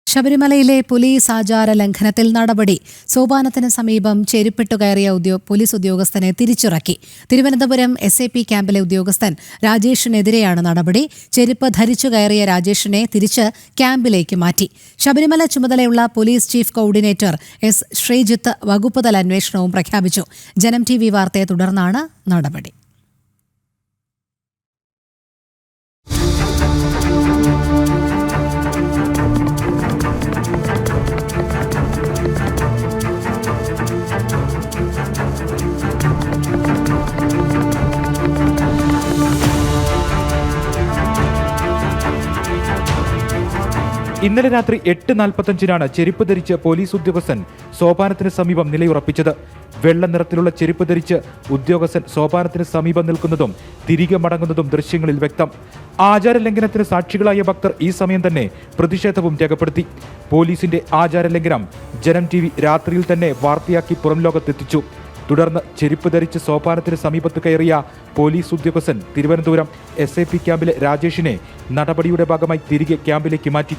ശബരിമലയിലെ പോലീസ് ആചാര ലംഘനത്തിൽ നടപടി. സോപാനത്തിന് സമീപം ചെരുപ്പിട്ടു കയറിയ പോലീസ് ഉദ്യോഗസ്ഥനെ തിരിച്ചിറക്കി. തിരുവനന്തപുരം SAP ക്യാമ്പിലെ ഉദ്യോഗസ്ഥൻ രാജേഷിനെതിരെയാണ് നടപടി. ചെരുപ്പ് ധരിച്ചു കയറിയ രാജേഷിനെ തിരിച്ച് ക്യാമ്പിലേക്ക് മാറ്റി. ശബരിമല ചുമതലയുള്ള police chief coordinator S. Sreejith വകുപ്പുതല അന്വേഷണവും പ്രഖ്യാപിച്ചു. ജനം TV വാർത്തയെ തുടർന്നാണ് നടപടി. ഇന്നലെ രാത്രി 8:45 ചെരുപ്പ് ധരിച്ച് പോലീസ് ഉദ്യോഗസ്ഥൻ സോപാനത്തിന് സമീപം നിലയുറപ്പിച്ചത്. വെള്ള നിറത്തിലുള്ള ചെരുപ്പ് ധരിച്ച് ഉദ്യോഗസ്ഥൻ സോപാനത്തിന് സമീപം നിൽക്കുന്നതും തിരികെ മടങ്ങുന്നതും ദൃശ്യങ്ങളിൽ വ്യക്തം. ആചാരലംഘനത്തിന് സാക്ഷികളായ ഭക്തർ ഈ സമയം തന്നെ പ്രതിഷേധവും രേഖപ്പെടുത്തി. പോലീസിന്റെ ആചാരലംഘനം ജനം TV രാത്രിയിൽ തന്നെ വാർത്തയാക്കി പുറം ലോകത്തെത്തിച്ചു. തുടർന്ന് ചെരുപ്പ് ധരിച്ച് സോപാനത്തിന് സമീപത്ത് കയറിയ പോലീസ് ഉദ്യോഗസ്ഥൻ തിരുവനന്തപുരം SAP ക്യാമ്പിലെ രാജേഷിനെ നടപടിയുടെ ഭാഗമായി തിരികെ ക്യാമ്പിലേക്ക് മാറ്റി.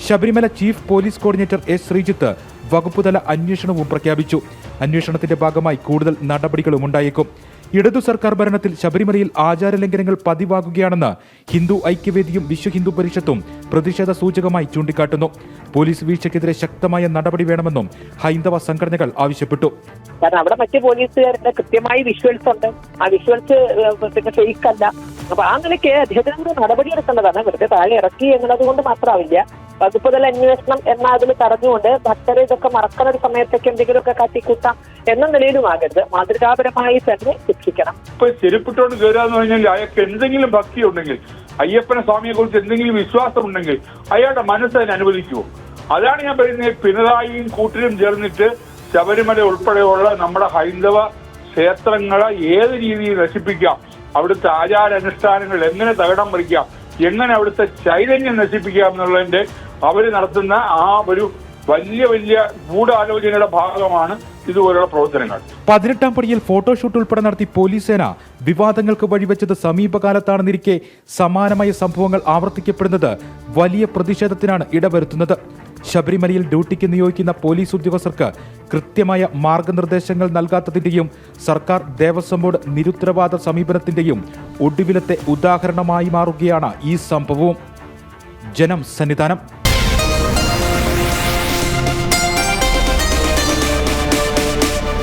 Sabarimala chief police coordinator S. Sreejith വകുപ്പുതല അന്വേഷണവും പ്രഖ്യാപിച്ചു. അന്വേഷണത്തിന്റെ ഭാഗമായി കൂടുതൽ നടപടികളും ഉണ്ടായേക്കും. ഇടതു സർക്കാർ ഭരണത്തിൽ ശബരിമലയിൽ ആചാരലംഘനങ്ങൾ പതിവാകുകയാണെന്ന് ഹിന്ദു ഐക്യവേദിയും വിശ്വ ഹിന്ദു പരിഷത്തും പ്രതിഷേധ സൂചകമായി ചൂണ്ടിക്കാട്ടുന്നു. പോലീസ് വീഴ്ചയ്ക്കെതിരെ ശക്തമായ നടപടി വേണമെന്നും ഹൈന്ദവ സംഘടനകൾ ആവശ്യപ്പെട്ടു. കാരണം അവിടെ മറ്റ് പോലീസുകാരുടെ കൃത്യമായി വിഷ്വൽസ് ഉണ്ട്. ആ വിഷ്വൽസ് ഫേക്ക് അല്ല. അപ്പൊ ആ നിലയ്ക്ക് അദ്ദേഹത്തിന് നടപടിയെടുക്കേണ്ടതാണ്. വെറുതെ താഴെ ഇറക്കി എന്നുള്ളത് കൊണ്ട് മാത്രമാവില്ല. വകുപ്പുതല അന്വേഷണം എന്ന അതിൽ തടഞ്ഞുകൊണ്ട് ഭക്തരെ ഇതൊക്കെ മറക്കുന്ന ഒരു സമയത്തേക്ക് എന്തെങ്കിലുമൊക്കെ കാട്ടിക്കൂട്ടാം എന്ന നിലയിലുമാകരുത്. മാതൃകാപരമായി തന്നെ ശിക്ഷിക്കണം. ഇപ്പൊ ചെരുപ്പിട്ടോണ്ട് കയറാന്ന് പറഞ്ഞാൽ അയാൾക്ക് എന്തെങ്കിലും ഭക്തി ഉണ്ടെങ്കിൽ, അയ്യപ്പന സ്വാമിയെ കുറിച്ച് എന്തെങ്കിലും വിശ്വാസം ഉണ്ടെങ്കിൽ അയാളുടെ മനസ്സ് അതിന് അനുവദിക്കുമോ? അതാണ് ഞാൻ പറയുന്നത്. പിണറായിയും കൂട്ടരും ചേർന്നിട്ട് ശബരിമല ഉൾപ്പെടെയുള്ള നമ്മുടെ ഹൈന്ദവ ക്ഷേത്രങ്ങളെ ഏത് രീതിയിൽ നശിപ്പിക്കാം, അവിടുത്തെ ആചാരാനുഷ്ഠാനങ്ങൾ എങ്ങനെ തകിടം മറിക്കാം, എങ്ങനെ അവിടുത്തെ ചൈതന്യം നശിപ്പിക്കാം എന്നുള്ളതിന്റെ അവർ നടത്തുന്ന ആ ഒരു വലിയ ഗൂഢാലോചനയുടെ ഭാഗമാണ് ഇതുപോലുള്ള പ്രവർത്തനങ്ങൾ. 18ാം പടിയിൽ ഫോട്ടോഷൂട്ട് ഉൾപ്പെടെ നടത്തി പോലീസ് സേന വിവാദങ്ങൾക്ക് വഴിവെച്ചത് സമീപകാലത്താണെന്നിരിക്കെ സമാനമായ സംഭവങ്ങൾ ആവർത്തിക്കപ്പെടുന്നത് വലിയ പ്രതിഷേധത്തിനാണ് ഇടവരുത്തുന്നത്. ശബരിമലയിൽ ഡ്യൂട്ടിക്ക് നിയോഗിക്കുന്ന പോലീസ് ഉദ്യോഗസ്ഥർക്ക് കൃത്യമായ മാർഗനിർദ്ദേശങ്ങൾ നൽകാത്തതിന്റെയും സർക്കാർ ദേവസ്വം ബോർഡ് നിരുത്തരവാദ സമീപനത്തിന്റെയും ഒടുവിലത്തെ ഉദാഹരണമായി മാറുകയാണ് ഈ സംഭവവും. ജനം സന്നിധാനം.